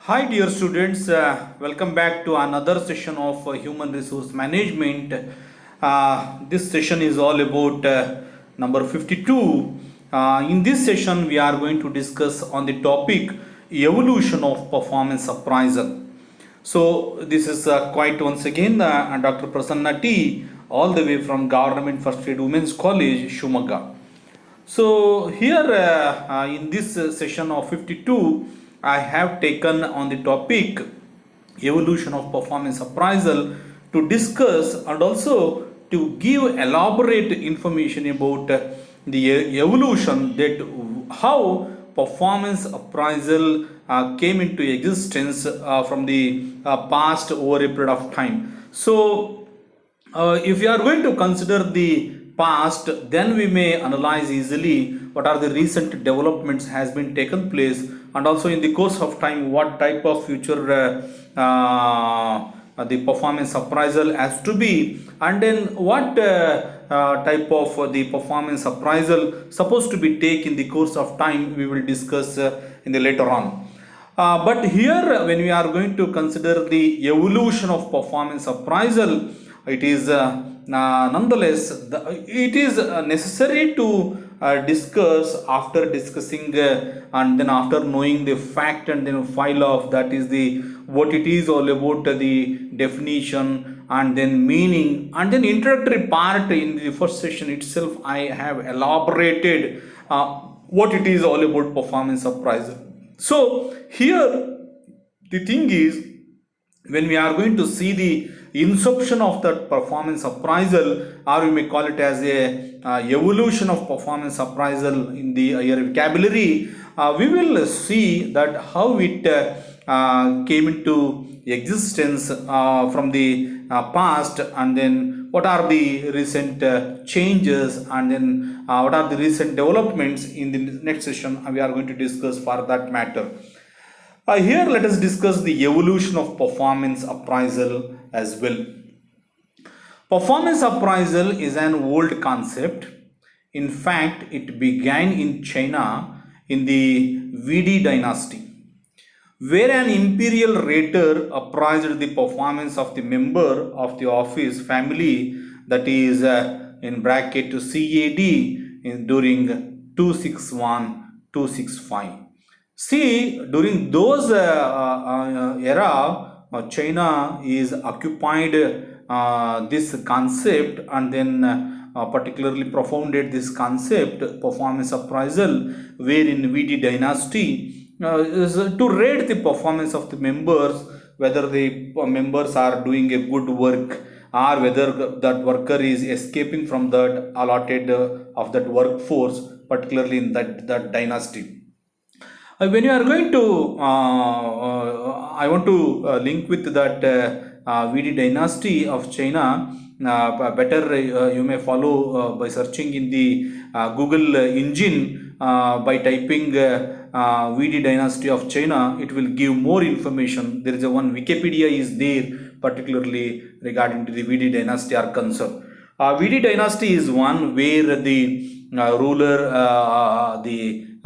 Hi, dear students. Welcome back to another session of Human Resource Management. This session is all about number 52. In this session, we are going to discuss on the topic evolution of performance appraisal. So, this is quite once again Dr. Prasanna.T, all the way from Government First Grade Women's College, Shumaga. So here in this session of 52, I have taken on the topic evolution of performance appraisal to discuss and also to give elaborate information about the evolution that how performance appraisal came into existence from the past over a period of time. So if you are going to consider the past, then we may analyze easily what are the recent developments has been taken place, and also in the course of time what type of future the performance appraisal has to be, and then what type of the performance appraisal supposed to be take in the course of time we will discuss in the later on. But here, when we are going to consider the evolution of performance appraisal, it is nonetheless it is necessary to discuss after discussing and then after knowing the fact and then file of that is the what it is all about the definition and then meaning and then introductory part in the first session itself I have elaborated what it is all about performance appraisal. So here the thing is, when we are going to see the inception of that performance appraisal, or we may call it as a evolution of performance appraisal in the higher vocabulary, we will see that how it came into existence from the past, and then what are the recent changes, and then what are the recent developments in the next session we are going to discuss for that matter. Here let us discuss the evolution of performance appraisal as well. Performance appraisal is an old concept. In fact, it began in China in the VD dynasty, where an imperial rater appraised the performance of the member of the office family, that is in bracket to CAD, during 261 265. See, during those era, China is occupied this concept, and then particularly profounded this concept, performance appraisal, where in VD dynasty is to rate the performance of the members, whether the members are doing a good work or whether that worker is escaping from that allotted of that workforce, particularly in that dynasty. When you are going to, I want to link with that VD dynasty of China. Better you may follow by searching in the Google engine by typing VD dynasty of China. It will give more information. There is a one Wikipedia is there, particularly regarding to the VD dynasty are concerned. VD dynasty is one where the ruler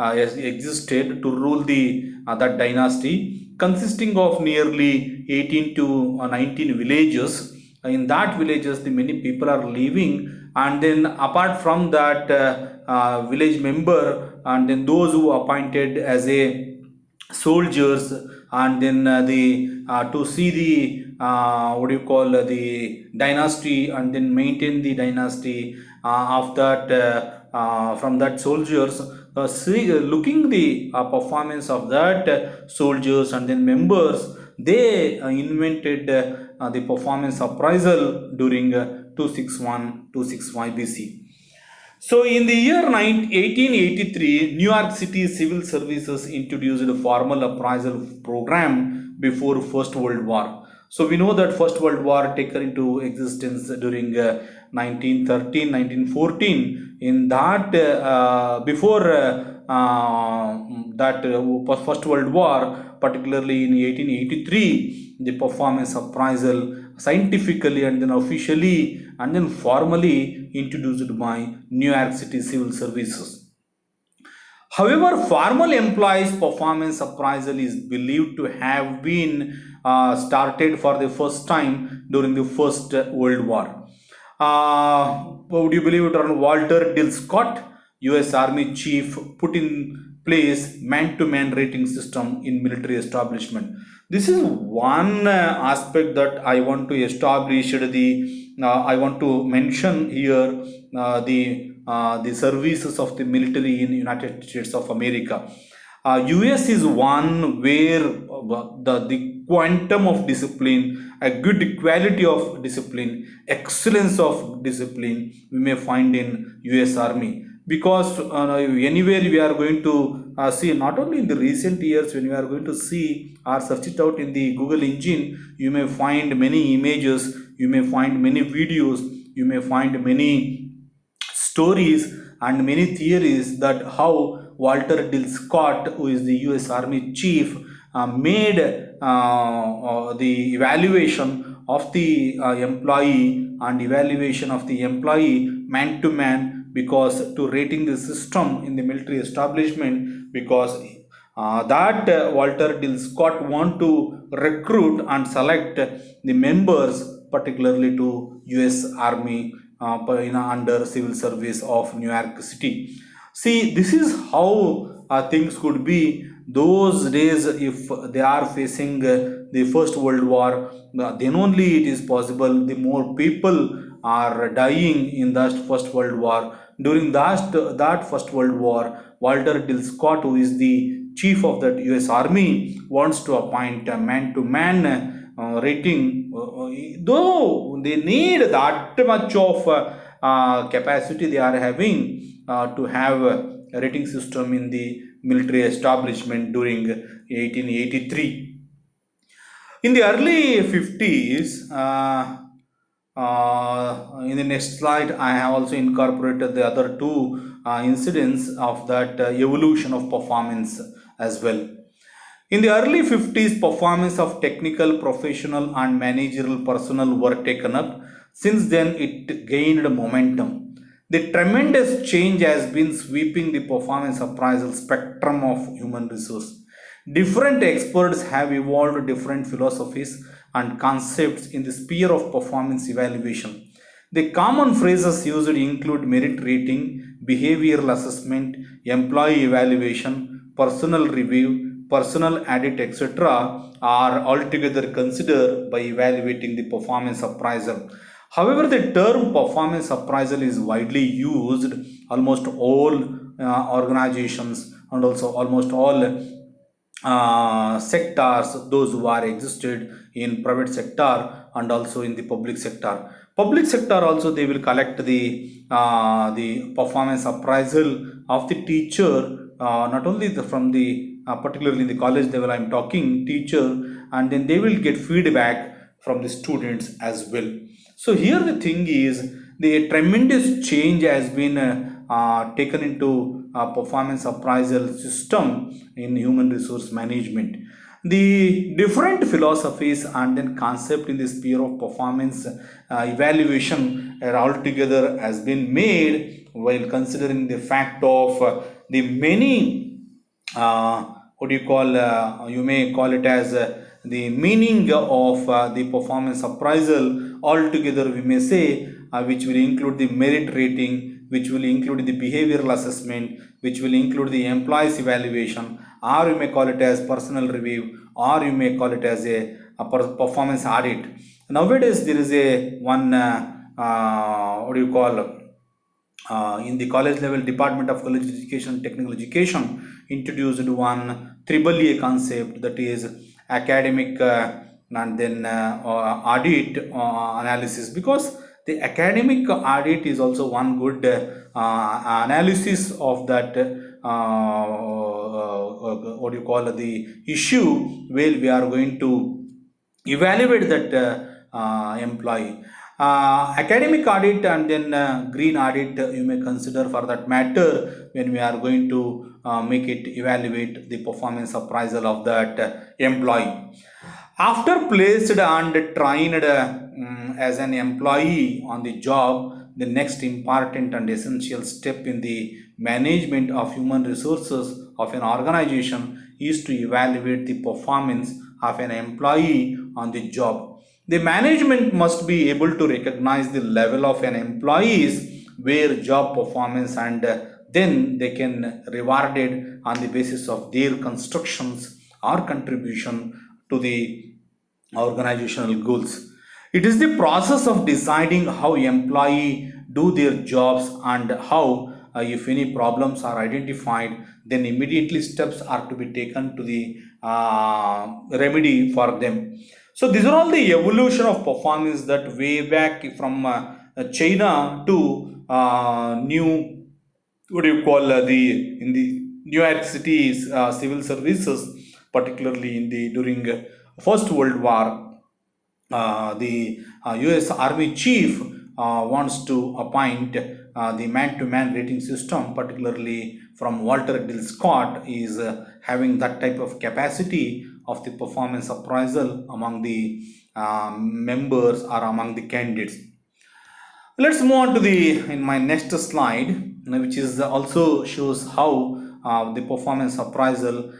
existed to rule the that dynasty, consisting of nearly 18 to 19 villages. In that villages, the many people are living, and then apart from that village member, and then those who appointed as a soldiers, and then the to see the what do you call the dynasty, and then maintain the dynasty of that from that soldiers, looking the performance of that soldiers and then members, they invented the performance appraisal during 261 265 BC. So, in the year 1883, New York City Civil Services introduced a formal appraisal program before First World War. So, we know that First World War taken into existence during 1913, 1914. In that, before that First World War, particularly in 1883, the performance appraisal scientifically and then officially and then formally introduced by New York City Civil Services. However, formal employees' performance appraisal is believed to have been started for the first time during the First World War. Would you believe it or not? Walter Dill Scott, U.S. Army chief, put in place man-to-man rating system in military establishment. This is one aspect that I want to establish. I want to mention here the services of the military in United States of America. US is one where the quantum of discipline, a good quality of discipline, excellence of discipline we may find in US Army. Because anywhere we are going to see, not only in the recent years, when you are going to see or search it out in the Google engine, you may find many images, you may find many videos, you may find many stories and many theories that how Walter Dill Scott, who is the US Army chief, made the evaluation of the employee and evaluation of the employee man to man, because to rating the system in the military establishment, because that Walter Dill Scott want to recruit and select the members particularly to US Army under civil service of New York City. See, this is how things could be those days. If they are facing the First World War, then only it is possible. The more people are dying in that First World War. During that First World War, Walter Dill Scott, who is the chief of the US Army, wants to appoint a man-to-man rating, though they need that much of capacity they are having to have a rating system in the military establishment during 1883. In the early 50s, in the next slide, I have also incorporated the other two incidents of that evolution of performance as well. In the early 50s, performance of technical, professional, and managerial personnel were taken up. Since then, it gained momentum. The tremendous change has been sweeping the performance appraisal spectrum of human resource. Different experts have evolved different philosophies and concepts in the sphere of performance evaluation. The common phrases used include merit rating, behavioral assessment, employee evaluation, personal review, personal audit, etc., are altogether considered by evaluating the performance appraisal. However, the term performance appraisal is widely used. Almost all organizations and also almost all sectors, those who are existed in private sector and also in the public sector. Public sector also they will collect the performance appraisal of the teacher, not only from the particularly in the college level. I am talking teacher, and then they will get feedback from the students as well. So here the thing is the tremendous change has been taken into performance appraisal system in human resource management. The different philosophies and then concept in the sphere of performance evaluation are altogether has been made while considering the fact of the many what do you call you may call it as the meaning of the performance appraisal altogether, we may say, which will include the merit rating, which will include the behavioral assessment, which will include the employees evaluation, or you may call it as personal review, or you may call it as a performance audit. Nowadays there is a one what do you call in the college level Department of College Education Technical Education introduced one triple A concept, that is academic and then audit analysis, because the academic audit is also one good analysis of that what do you call the issue where we are going to evaluate that employee. Academic audit and then green audit you may consider for that matter when we are going to make it evaluate the performance appraisal of that employee. After placed and trained as an employee on the job, the next important and essential step in the management of human resources of an organization is to evaluate the performance of an employee on the job. The management must be able to recognize the level of an employee's where job performance, and then they can rewarded on the basis of their constructions or contribution to the organizational goals. It is the process of deciding how employee do their jobs and how, if any problems are identified, then immediately steps are to be taken to the remedy for them. So these are all the evolution of performance that way back from China to new, what do you call, the in the New York City's civil services, particularly in the during First World War. The US Army chief wants to appoint the man-to-man rating system, particularly from Walter Dill Scott, is having that type of capacity of the performance appraisal among the members or among the candidates. Let's move on to the in my next slide, which is also shows how the performance appraisal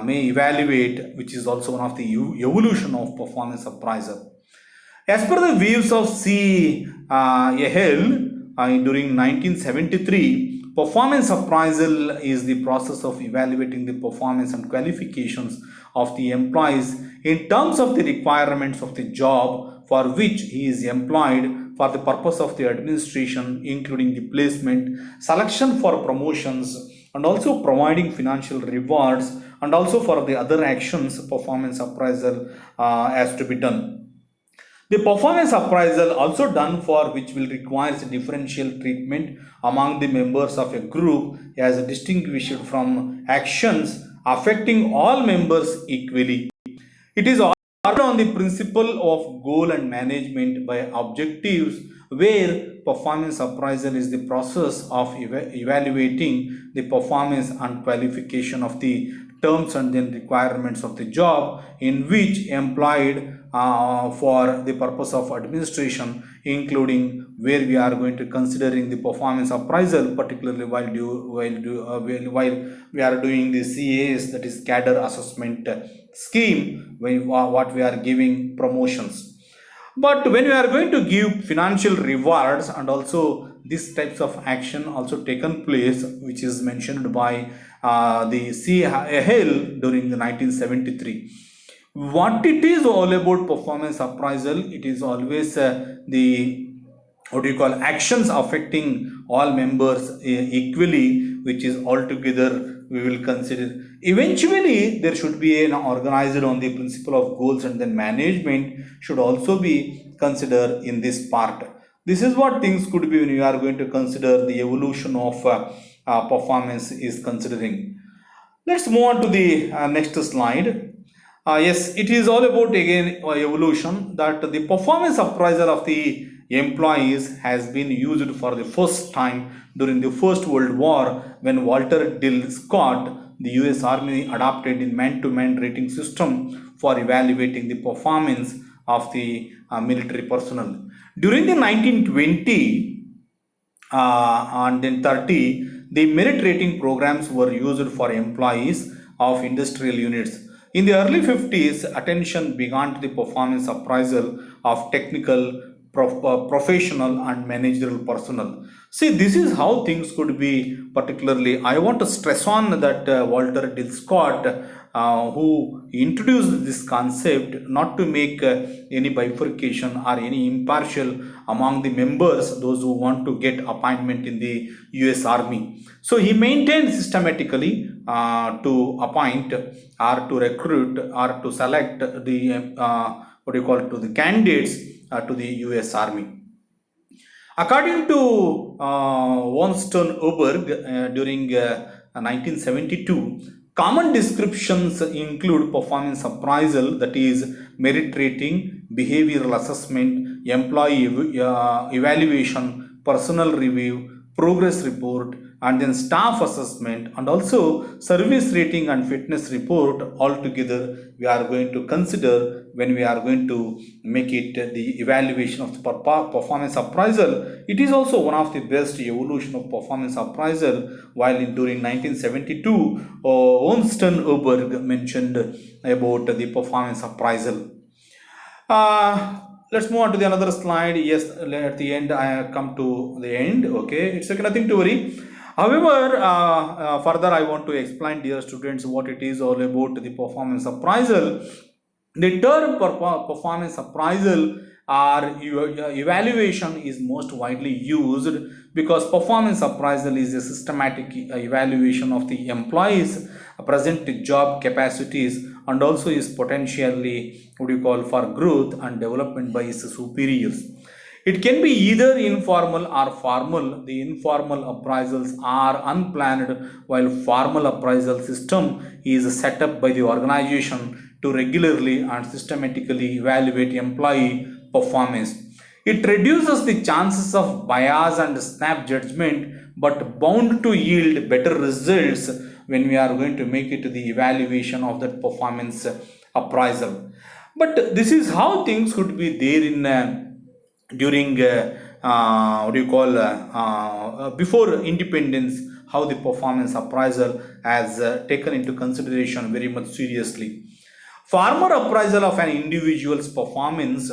may evaluate, which is also one of the evolution of performance appraisal. As per the views of C. Hill during 1973, performance appraisal is the process of evaluating the performance and qualifications of the employees in terms of the requirements of the job for which he is employed for the purpose of the administration, including the placement, selection for promotions, and also providing financial rewards, and also for the other actions performance appraisal has to be done. The performance appraisal also done for which will require differential treatment among the members of a group as distinguished from actions affecting all members equally. It is all on the principle of goal and management by objectives, where performance appraisal is the process of evaluating the performance and qualification of the terms and then requirements of the job in which employed for the purpose of administration, including where we are going to considering the performance appraisal, particularly while we are doing the CAS, that is cadre assessment scheme, what we are giving promotions. But when we are going to give financial rewards, and also these types of action also taken place, which is mentioned by the C. Hill during the 1973. What it is all about performance appraisal, it is always the, what do you call, actions affecting all members equally, which is altogether we will consider. Eventually there should be an organized on the principle of goals, and then management should also be considered in this part. This is what things could be when you are going to consider the evolution of performance is considering. Let's move on to the next slide. Yes, it is all about again evolution, that the performance appraisal of the employees has been used for the first time during the First World War, when Walter Dill Scott, the US Army, adopted a man-to-man rating system for evaluating the performance of the military personnel. During the 1920 and then 30, the merit rating programs were used for employees of industrial units. In the early 50s, attention began to the performance appraisal of technical, professional, and managerial personnel. See, this is how things could be. Particularly, I want to stress on that Walter Dill Scott, who introduced this concept, not to make any bifurcation or any impartial among the members, those who want to get appointment in the US Army. So he maintained systematically to appoint or to recruit or to select the what do you call it, to the candidates to the US Army. According to von Sternberg during 1972, common descriptions include performance appraisal, that is merit rating, behavioral assessment, employee evaluation, personal review, progress report, and then staff assessment, and also service rating and fitness report. Altogether we are going to consider when we are going to make it the evaluation of the performance appraisal. It is also one of the best evolution of performance appraisal. While during 1972, Ornstein Oberg mentioned about the performance appraisal. Let's move on to the another slide. Yes, at the end I have come to the end. Okay, it's okay, nothing to worry. However, further I want to explain, dear students, what it is all about the performance appraisal. The term performance appraisal or evaluation is most widely used because performance appraisal is a systematic evaluation of the employees' present job capacities and also is potentially what you call for growth and development by his superiors. It can be either informal or formal. The informal appraisals are unplanned, while formal appraisal system is set up by the organization to regularly and systematically evaluate employee performance. It reduces the chances of bias and snap judgment, but bound to yield better results when we are going to make it to the evaluation of that performance appraisal. But this is how things could be there in during what do you call before independence, how the performance appraisal has taken into consideration very much seriously. Former appraisal of an individual's performance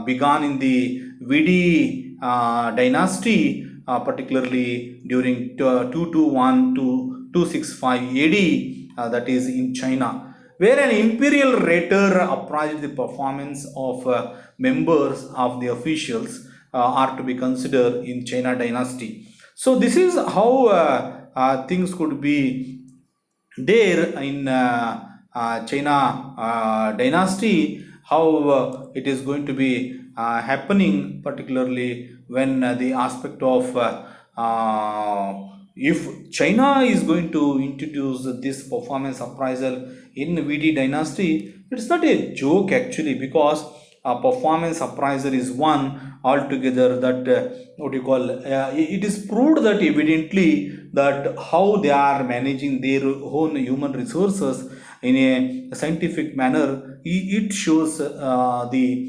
began in the VD dynasty, particularly during 221 to 265 AD, that is in China, where an imperial rater appraised the performance of members of the officials are to be considered in China dynasty. So this is how things could be there in China dynasty, how it is going to be happening, particularly when the aspect of if China is going to introduce this performance appraisal in VD dynasty, it's not a joke actually, because performance appraisal is one altogether that what you call it is proved that evidently that how they are managing their own human resources in a scientific manner. It shows the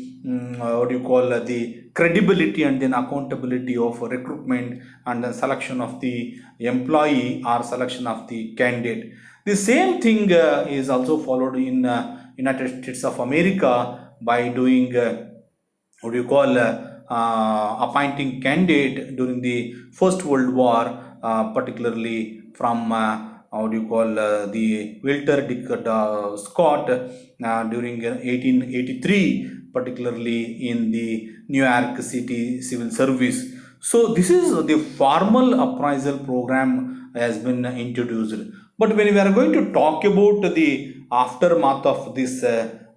what do you call the credibility and then accountability of recruitment and the selection of the employee or selection of the candidate. The same thing is also followed in United States of America by doing what do you call appointing candidate during the First World War, particularly from how do you call the Walter Dick Scott during 1883, particularly in the New York City Civil Service. So this is the formal appraisal program has been introduced. But when we are going to talk about the aftermath of this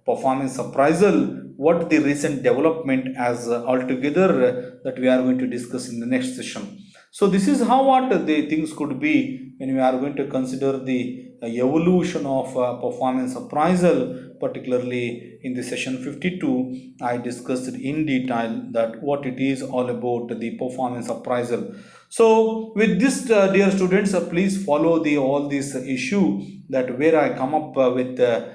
performance appraisal, what the recent development as altogether that we are going to discuss in the next session. So this is how what the things could be when we are going to consider the evolution of performance appraisal, particularly in the session 52. I discussed in detail that what it is all about the performance appraisal. So with this, dear students, please follow the all this issue that where I come up with the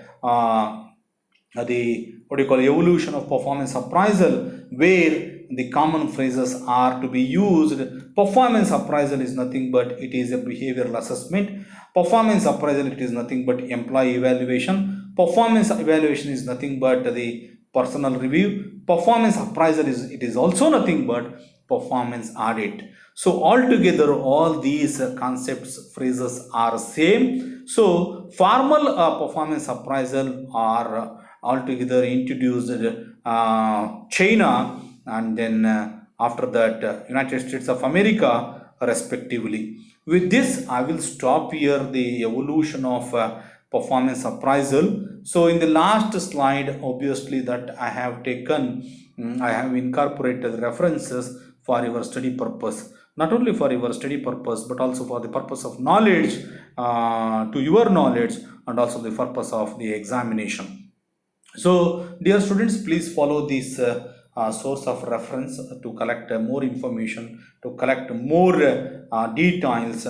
what do you call evolution of performance appraisal, where the common phrases are to be used. Performance appraisal is nothing but it is a behavioral assessment. Performance appraisal, it is nothing but employee evaluation. Performance evaluation is nothing but the personal review. Performance appraisal is it is also nothing but performance audit. So altogether all these concepts phrases are same. So formal performance appraisal are altogether introduced China, and then after that United States of America respectively. With this I will stop here the evolution of performance appraisal. So in the last slide, obviously that I have taken, I have incorporated references for your study purpose, not only for your study purpose but also for the purpose of knowledge, to your knowledge, and also the purpose of the examination. So dear students, please follow this source of reference to collect more information, to collect more details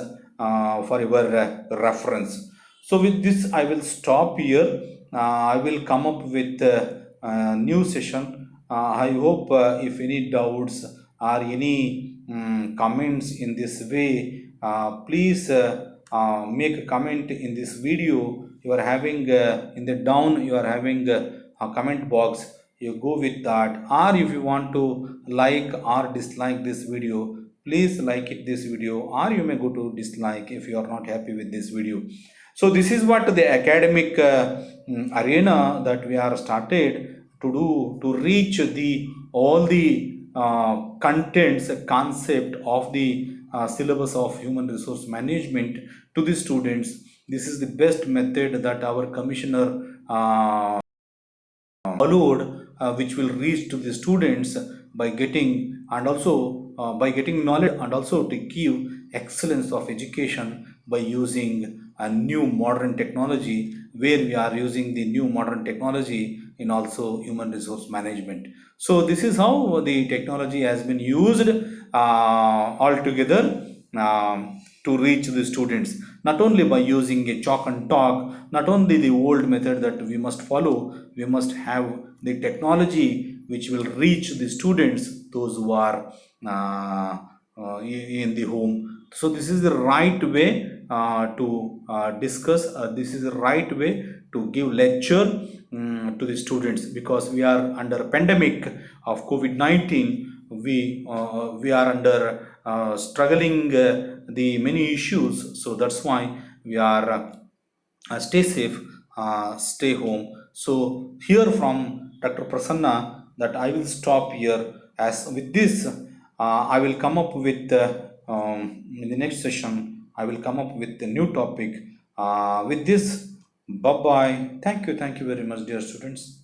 for your reference. So with this, I will stop here. I will come up with a new session. I hope if any doubts or any comments in this way, please make a comment in this video. You are having in the down, you are having a comment box. You go with that, or if you want to like or dislike this video, please like it this video, or you may go to dislike if you are not happy with this video. So this is what the academic arena that we are started to do to reach the all the contents concept of the syllabus of human resource management to the students. This is the best method that our commissioner followed, which will reach to the students by getting and also by getting knowledge, and also to give excellence of education by using a new modern technology, where we are using the new modern technology in also human resource management. So this is how the technology has been used altogether to reach the students, not only by using a chalk and talk, not only the old method that we must follow, we must have the technology which will reach the students, those who are in the home. So this is the right way to discuss, this is the right way to give lecture to the students, because we are under pandemic of COVID-19. We are under struggling the many issues, so that's why we are stay safe, stay home. So here from Dr. Prasanna that I will stop here. As with this, I will come up with in the next session. I will come up with a new topic. With this, bye bye. Thank you very much, dear students.